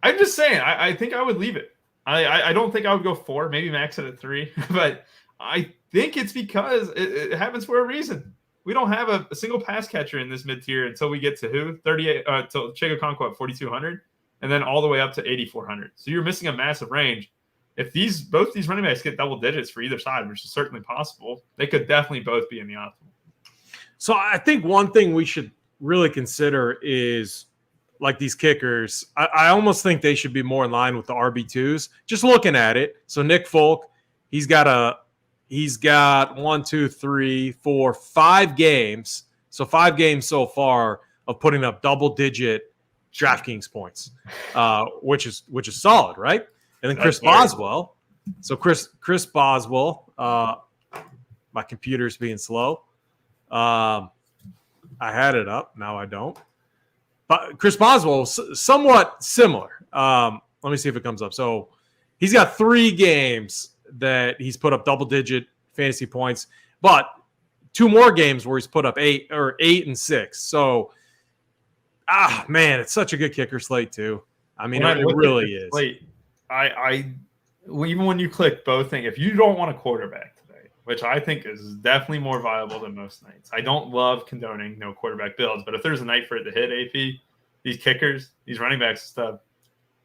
Speaker 2: I'm just saying, I think I would leave it. I don't think I would go 4, maybe max it at 3, but I think it's because it happens for a reason. We don't have a single pass catcher in this mid-tier until we get to who? 38 till Chigakonkwo at 4,200, and then all the way up to 8,400. So you're missing a massive range. If both these running backs get double digits for either side, which is certainly possible, they could definitely both be in the optimal.
Speaker 1: So I think one thing we should really consider is like these kickers. I almost think they should be more in line with the RB2s. Just looking at it. So Nick Folk, he's got 5 games. So 5 games so far of putting up double-digit DraftKings points, which is solid, right? And then Chris Boswell. So Chris Boswell, my computer's being slow. I had it up. Now I don't. But Chris Boswell is somewhat similar. Let me see if it comes up. So he's got 3 games that he's put up double-digit fantasy points, but 2 more games where he's put up 8 and 6. So, man, it's such a good kicker slate too. I mean, it really is.
Speaker 2: Slate, even when you click both things, if you don't want a quarterback today, which I think is definitely more viable than most nights. I don't love condoning no quarterback builds, but if there's a night for it to hit AP, these kickers, these running backs and stuff,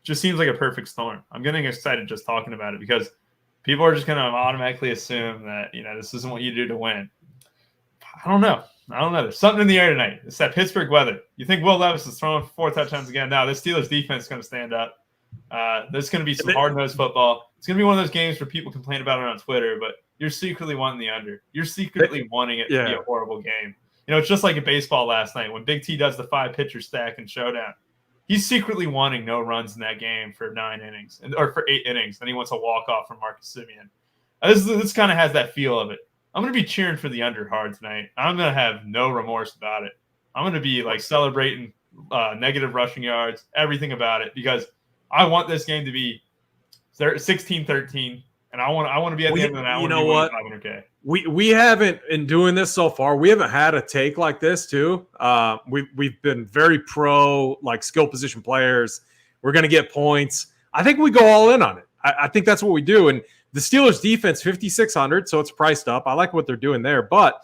Speaker 2: just seems like a perfect storm. I'm getting excited just talking about it because people are just going to automatically assume that, this isn't what you do to win. I don't know. There's something in the air tonight. It's that Pittsburgh weather. You think Will Levis is throwing 4 touchdowns again? No, this Steelers defense is going to stand up. There's going to be some hard-nosed football. It's going to be one of those games where people complain about it on Twitter, but you're secretly wanting the under. You're secretly wanting it to be a horrible game. It's just like in baseball last night when Big T does the 5-pitcher stack and showdown. He's secretly wanting no runs in that game for 9 innings or for 8 innings. Then he wants a walk-off from Marcus Simeon. This kind of has that feel of it. I'm going to be cheering for the under hard tonight. I'm going to have no remorse about it. I'm going to be celebrating negative rushing yards, everything about it, because I want this game to be 16-13, and I want to be at the end of the night.
Speaker 1: You know what?
Speaker 2: $500K.
Speaker 1: We haven't, in doing this so far, we haven't had a take like this too. We've been very pro skill position players. We're going to get points. I think we go all in on it. I think that's what we do. And the Steelers defense, 5,600, so it's priced up. I like what they're doing there. But,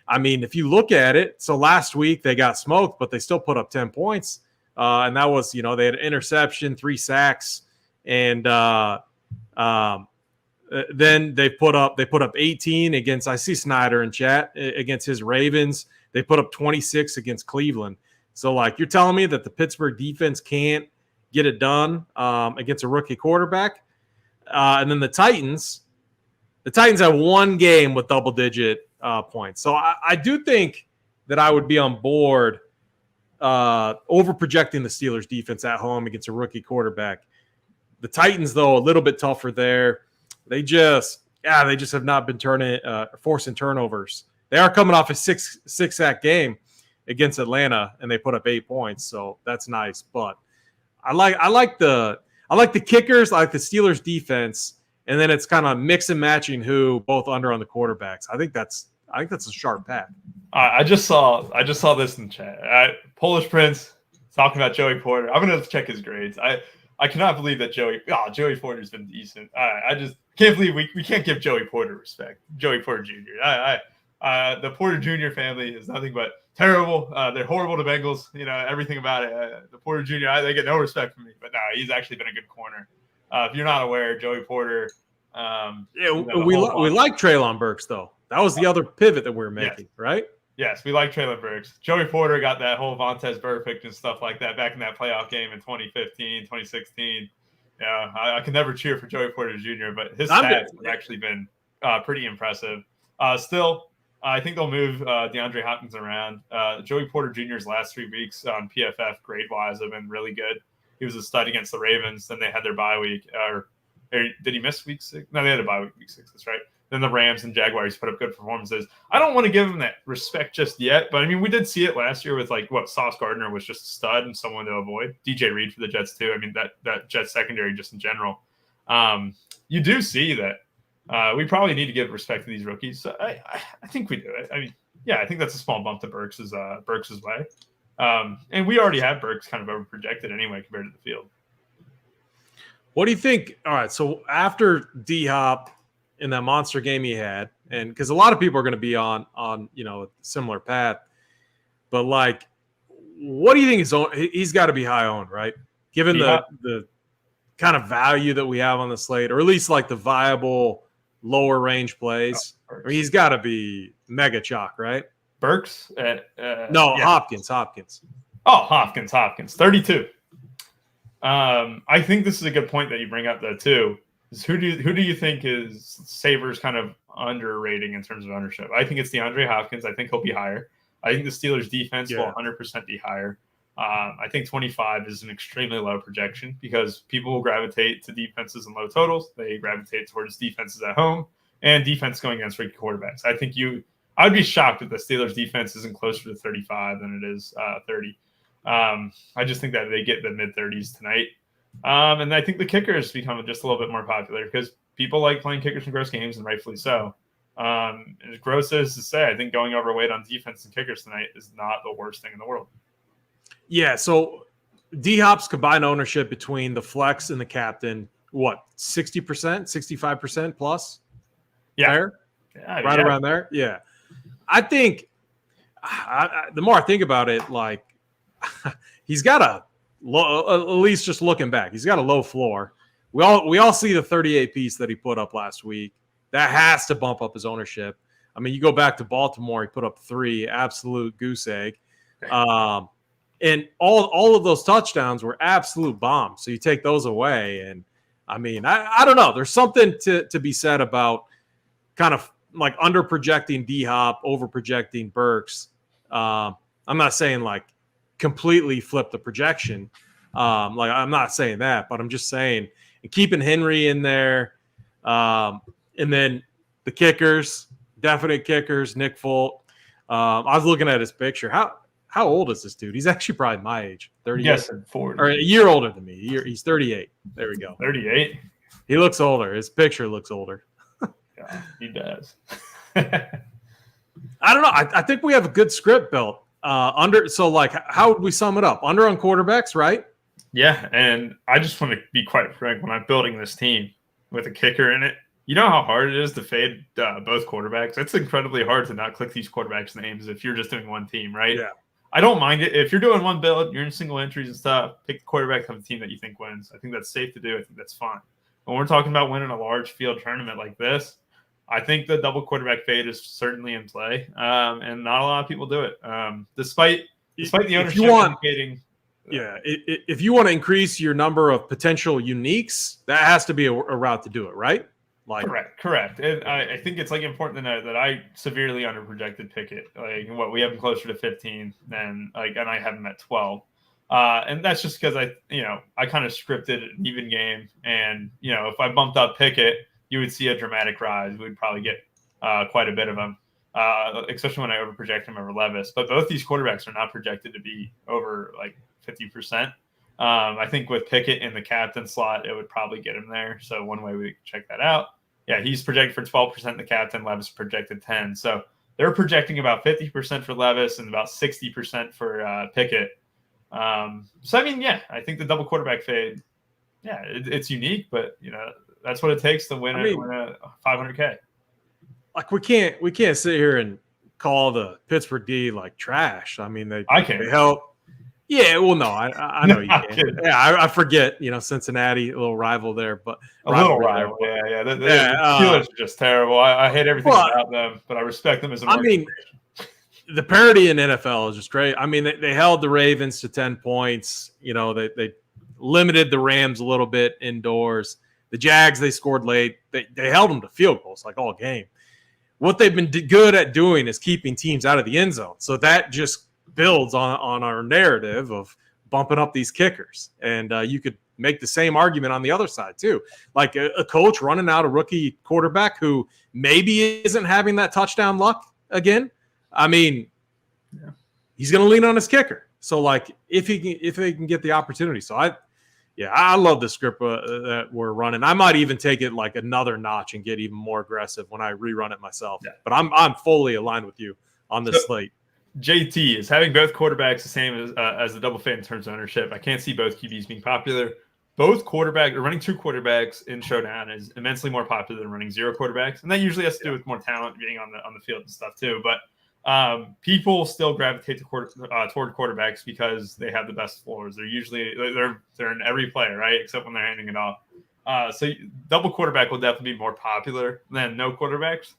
Speaker 1: I mean, if you look at it, so last week they got smoked, but they still put up 10 points. And that was, they had an interception, 3 sacks, and then they put up 18 against, I see Snyder in chat, against his Ravens. They put up 26 against Cleveland. So, you're telling me that the Pittsburgh defense can't get it done against a rookie quarterback? And then the Titans, The Titans have one game with double-digit points. So I do think that I would be on board over-projecting the Steelers' defense at home against a rookie quarterback. The Titans, though, a little bit tougher there. They just have not been forcing turnovers. They are coming off a six-sack game against Atlanta, and they put up 8 points, so that's nice. But I like the kickers, I like the Steelers defense, and then it's kind of mix and matching who both under on the quarterbacks. I think that's a sharp path.
Speaker 2: I just saw this in chat. Polish Prince talking about Joey Porter. I'm gonna check his grades. I cannot believe that Joey Porter's been decent. I just can't believe we can't give Joey Porter respect. Joey Porter Jr. The Porter Jr. family is nothing but terrible. They're horrible to Bengals. Everything about it. The Porter Jr. They get no respect from me. But no, he's actually been a good corner. If you're not aware, Joey Porter.
Speaker 1: We like Treylon Burks though. That was the other pivot that we were making, right?
Speaker 2: Yes, we like Treylon Burks. Joey Porter got that whole Vontaze Burfict and stuff like that back in that playoff game in 2015, 2016. Yeah, I can never cheer for Joey Porter Jr., but his stats have actually been pretty impressive. Still, I think they'll move DeAndre Hopkins around. Joey Porter Jr.'s last 3 weeks on PFF grade-wise have been really good. He was a stud against the Ravens. Then they had their bye week. Or did he miss week 6? No, they had a bye week 6. That's right. Then the Rams and Jaguars put up good performances. I don't want to give him that respect just yet, but I mean, we did see it last year with Sauce Gardner was just a stud and someone to avoid. DJ Reed for the Jets too. I mean, that Jets secondary just in general. You do see that we probably need to give respect to these rookies. So I think we do it. I mean, yeah, I think that's a small bump to Burks' way. And we already have Burks kind of over projected anyway compared to the field.
Speaker 1: What do you think? All right, so after D-Hop in that monster game he had, and because a lot of people are going to be on a similar path, but what do you think he's got to be high owned, right? Given the kind of value that we have on the slate, or at least the viable lower range plays, he's got to be mega chalk, right?
Speaker 2: Burks?
Speaker 1: Hopkins.
Speaker 2: Oh, Hopkins, 32. I think this is a good point that you bring up though too. Who do you think is Sabres kind of underrating in terms of ownership? I think it's DeAndre Hopkins. I think he'll be higher. I think the Steelers defense will 100% be higher. I think 25 is an extremely low projection because people will gravitate to defenses and low totals. They gravitate towards defenses at home and defense going against rookie quarterbacks. I'd be shocked if the Steelers defense isn't closer to 35 than it is 30. I just think that they get the mid-30s tonight. And I think the kickers become just a little bit more popular because people like playing kickers in gross games, and rightfully so. As gross as to say, I think going overweight on defense and kickers tonight is not the worst thing in the world. Yeah,
Speaker 1: so D-Hop's combined ownership between the flex and the captain, 60%, 65% plus?
Speaker 2: Yeah.
Speaker 1: There? Yeah, around there? Yeah. I think the more I think about it, he's got at least just looking back, he's got a low floor. We all see the 38 piece that he put up last week. That has to bump up his ownership. I mean, you go back to Baltimore, he put up 3, absolute goose egg. And all of those touchdowns were absolute bombs. So you take those away. And I mean, I don't know. There's something to be said about kind of under projecting D-Hop, over projecting Burks. I'm not saying completely flip the projection. I'm not saying that, but I'm just saying and keeping Henry in there. And then the kickers, definite kickers, Nick Folk. I was looking at his picture. How old is this dude? He's actually probably my age, 38.
Speaker 2: Yes, 40.
Speaker 1: Or a year older than me. He's 38. There we go.
Speaker 2: 38?
Speaker 1: He looks older. His picture looks older.
Speaker 2: Yeah, he does.
Speaker 1: I don't know. I think we have a good script built. How would we sum it up? Under on quarterbacks, right?
Speaker 2: Yeah, and I just want to be quite frank. When I'm building this team with a kicker in it, you know how hard it is to fade both quarterbacks? It's incredibly hard to not click these quarterbacks' names if you're just doing one team, right?
Speaker 1: Yeah.
Speaker 2: I don't mind it. If you're doing one build, you're in single entries and stuff, pick the quarterback of the team that you think wins. I think that's safe to do. I think that's fine. When we're talking about winning a large field tournament like this, I think the double quarterback fade is certainly in play, and not a lot of people do it. Despite the ownership indicating.
Speaker 1: Yeah, if you want to increase your number of potential uniques, that has to be a route to do it, right? Like
Speaker 2: correct. I think it's like important to note that I severely underprojected Pickett. Like what we have him closer to 15 than like, and I have him at 12. And that's just because I kind of scripted an even game, and if I bumped up Pickett, you would see a dramatic rise. We'd probably get quite a bit of him, especially when I overproject him over Levis. But both these quarterbacks are not projected to be over like 50%. I think with Pickett in the captain slot, it would probably get him there. So one way we check that out. Yeah, he's projected for 12% in the captain. Levis projected 10. So they're projecting about 50% for Levis and about 60% for Pickett. So I mean, yeah, I think the double quarterback fade, yeah, it's unique, but that's what it takes to win a 500K.
Speaker 1: Like we can't sit here and call the Pittsburgh D like trash. I mean, they help. Yeah, well, no, I know you can. Yeah, I forget. Cincinnati, a little rival there, but
Speaker 2: a little rival. Yeah. The Steelers are just terrible. I hate everything about them, but I respect them as an organization.
Speaker 1: The parity in NFL is just great. I mean, they held the Ravens to 10 points. They limited the Rams a little bit indoors. The Jags, they scored late. They held them to field goals like all game. What they've been good at doing is keeping teams out of the end zone. So that just builds on our narrative of bumping up these kickers. And you could make the same argument on the other side too. Like a coach running out a rookie quarterback who maybe isn't having that touchdown luck again. I mean, he's going to lean on his kicker. So like if they can get the opportunity. So I love the script that we're running. I might even take it like another notch and get even more aggressive when I rerun it myself. Yeah. But I'm fully aligned with you on this slate.
Speaker 2: JT is having both quarterbacks the same as the double fade in terms of ownership. I can't see both QBs being popular. Running two quarterbacks in Showdown is immensely more popular than running zero quarterbacks, and that usually has to do with more talent being on the field and stuff too. But people still gravitate toward quarterbacks because they have the best floors. They're usually they're in every play, right, except when they're handing it off. So double quarterback will definitely be more popular than no quarterbacks.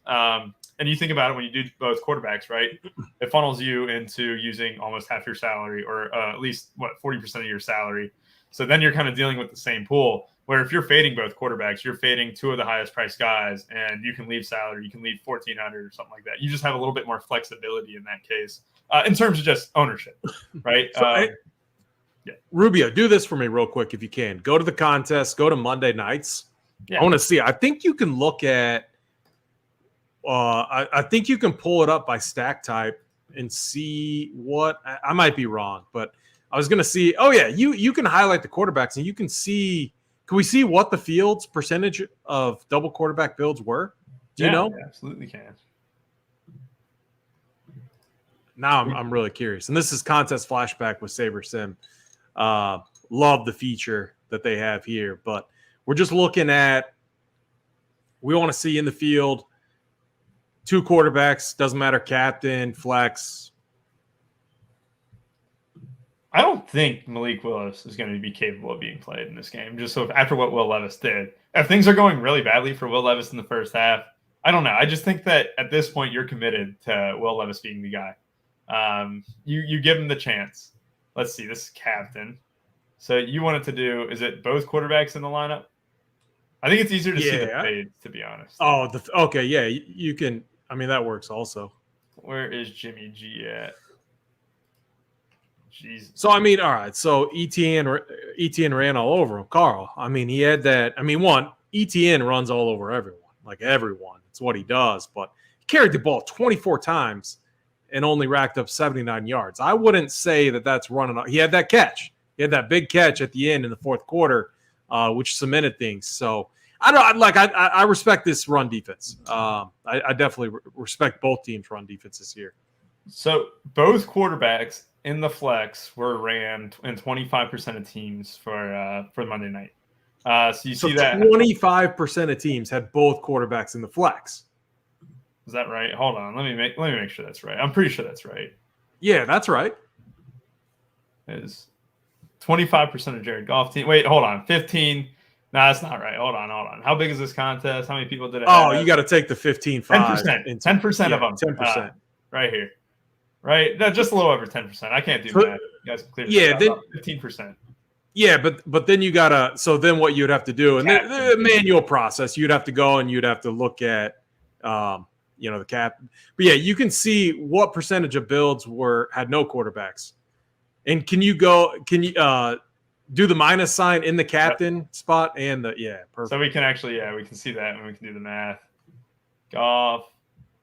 Speaker 2: And you think about it when you do both quarterbacks, right? It funnels you into using almost half your salary, or at least 40% of your salary. So then you're kind of dealing with the same pool. Where if you're fading both quarterbacks, you're fading two of the highest priced guys, and you can leave salary, you can leave 1,400 or something like that. You just have a little bit more flexibility in that case, in terms of just ownership, right?
Speaker 1: Rubio, do this for me real quick if you can. Go to the contest. Go to Monday nights. Yeah. I want to see. I think you can look at. I think you can pull it up by stack type and see what I might be wrong, but I was going to see. Oh yeah, you can highlight the quarterbacks and you can see. Can we see what the field's percentage of double quarterback builds were? Do you know?
Speaker 2: Yeah, absolutely can.
Speaker 1: Now I'm really curious. And this is contest flashback with Sabersim. Love the feature that they have here, but we're just looking at. We want to see in the field. Two quarterbacks, doesn't matter, captain, flex.
Speaker 2: I don't think Malik Willis is going to be capable of being played in this game, just so after what Will Levis did. If things are going really badly for Will Levis in the first half, I don't know. I just think that at this point you're committed to Will Levis being the guy. You give him the chance. Let's see, this is captain. So you wanted to do, is it both quarterbacks in the lineup? I think it's easier to see the fade, to be honest.
Speaker 1: Oh, okay, yeah, you can. I mean, that works also.
Speaker 2: Where is Jimmy G at? Jesus.
Speaker 1: So, I mean, all right. So, ETN ran all over him. Carl, I mean, he had that. I mean, ETN runs all over everyone. Like everyone. It's what he does. But he carried the ball 24 times and only racked up 79 yards. I wouldn't say that that's running. He had that catch. He had that big catch at the end in the fourth quarter, which cemented things. So, I respect this run defense. I definitely respect both teams' run defenses here.
Speaker 2: So both quarterbacks in the flex were ran in 25% of teams for Monday night. So you see that
Speaker 1: 25% of teams had both quarterbacks in the flex.
Speaker 2: Is that right? Hold on. Let me make sure that's right. I'm pretty sure that's right.
Speaker 1: Yeah, that's right.
Speaker 2: Is 25% of Jared Goff team. Wait, hold on. 15. No, that's not right. Hold on. How big is this contest? How many people did it have?
Speaker 1: You got to take the 15-5.
Speaker 2: 10%. 10% of them.
Speaker 1: 10%.
Speaker 2: Right here. Right? No, just a little over 10%. I can't do that. You guys can clear this out. 15%.
Speaker 1: Yeah, but then you gotta. So then what you'd have to do, and the manual process, you'd have to go and you'd have to look at, the cap. But yeah, you can see what percentage of builds had no quarterbacks, and can you do the minus sign in the captain spot and perfect.
Speaker 2: So we can actually we can see that and we can do the math. Goff,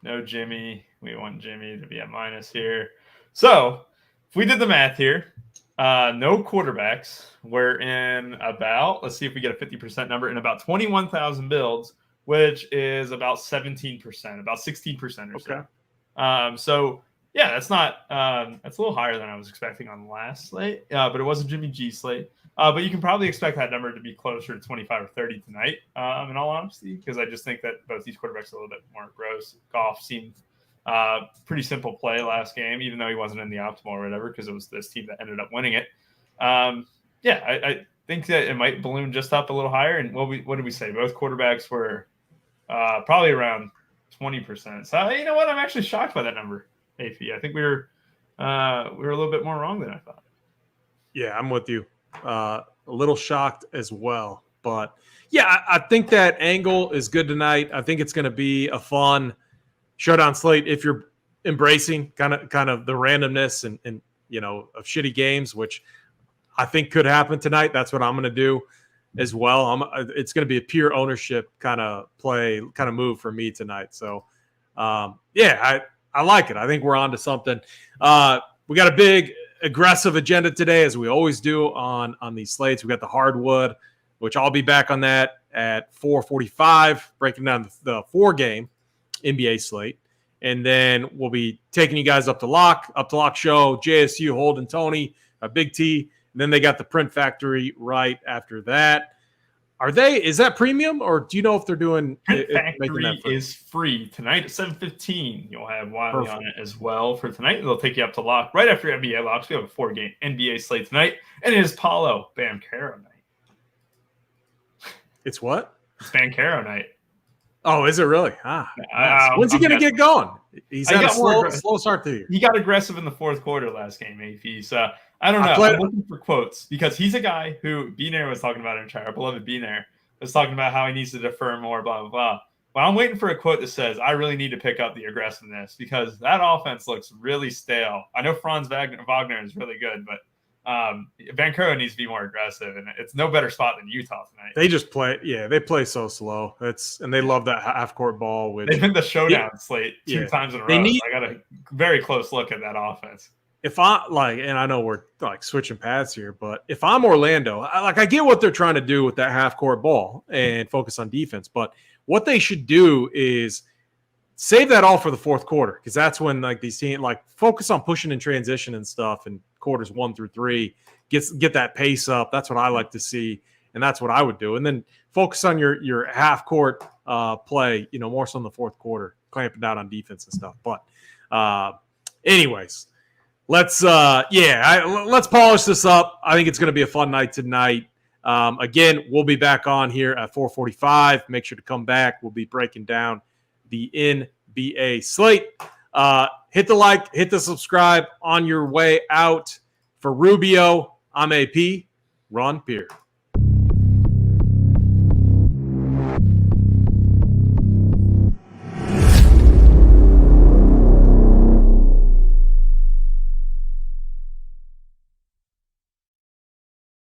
Speaker 2: no Jimmy. We want Jimmy to be at minus here. So if we did the math here, no quarterbacks. We're in about, let's see if we get a 50% number, in about 21,000 builds, which is about 17%, about 16% or so. So yeah, that's not that's a little higher than I was expecting on the last slate, but it was a Jimmy G slate. But you can probably expect that number to be closer to 25 or 30 tonight, in all honesty, because I just think that both these quarterbacks are a little bit more gross. Goff seemed pretty simple play last game, even though he wasn't in the optimal or whatever, because it was this team that ended up winning it. I think that it might balloon just up a little higher. And what did we say? Both quarterbacks were probably around 20%. So you know what? I'm actually shocked by that number, AP. I think we were a little bit more wrong than I thought.
Speaker 1: Yeah, I'm with you. A little shocked as well, but yeah, I think that angle is good tonight. I think it's going to be a fun showdown slate if you're embracing kind of the randomness and of shitty games, which I think could happen tonight. That's what I'm going to do as well. It's going to be a pure ownership kind of play, kind of move for me tonight. So I like it. I think we're on to something. We got a big aggressive agenda today, as we always do on these slates. We got the hardwood, which I'll be back on that at 4:45, breaking down the 4-game NBA slate, and then we'll be taking you guys up to lock show. JSU, Holden, Tony, Big T, and then they got the Print Factory right after that. Is that premium, or do you know if they're doing
Speaker 2: Print Factory is free tonight at 7:15. You'll have Wiley on it as well for tonight. They'll take you up to lock right after NBA locks. We have a 4-game NBA slate tonight, and it is Paulo Banchero night.
Speaker 1: It's what?
Speaker 2: It's Banchero night.
Speaker 1: Oh, is it really? Nice. When's he going to get going? He's had a slow start to the year.
Speaker 2: He got aggressive in the fourth quarter last game, AP. So I don't know. I'm looking for quotes because he's a guy who B-Nair was talking about in chat. Our beloved B-Nair was talking about how he needs to defer more, blah, blah, blah. Well, I'm waiting for a quote that says, I really need to pick up the aggressiveness because that offense looks really stale. I know Franz Wagner is really good, but Vancouver needs to be more aggressive, and it's no better spot than Utah tonight.
Speaker 1: They just play, they play so slow. And they love that half-court ball.
Speaker 2: They've been the showdown slate 2 times in a row. I got a very close look at that offense.
Speaker 1: If and I know we're switching paths here, but if I'm Orlando, I get what they're trying to do with that half-court ball and focus on defense, but what they should do is save that all for the fourth quarter, because that's when these teams focus on pushing in transition and stuff in quarters 1 through 3, get that pace up. That's what I like to see, and that's what I would do. And then focus on your half court play, more so in the fourth quarter, clamping down on defense and stuff. But anyways, let's polish this up. I think it's going to be a fun night tonight. Again, we'll be back on here at 4:45. Make sure to come back. We'll be breaking down the NBA slate. Hit the like, hit the subscribe on your way out. For Rubio, I'm AP. Ron Pierre.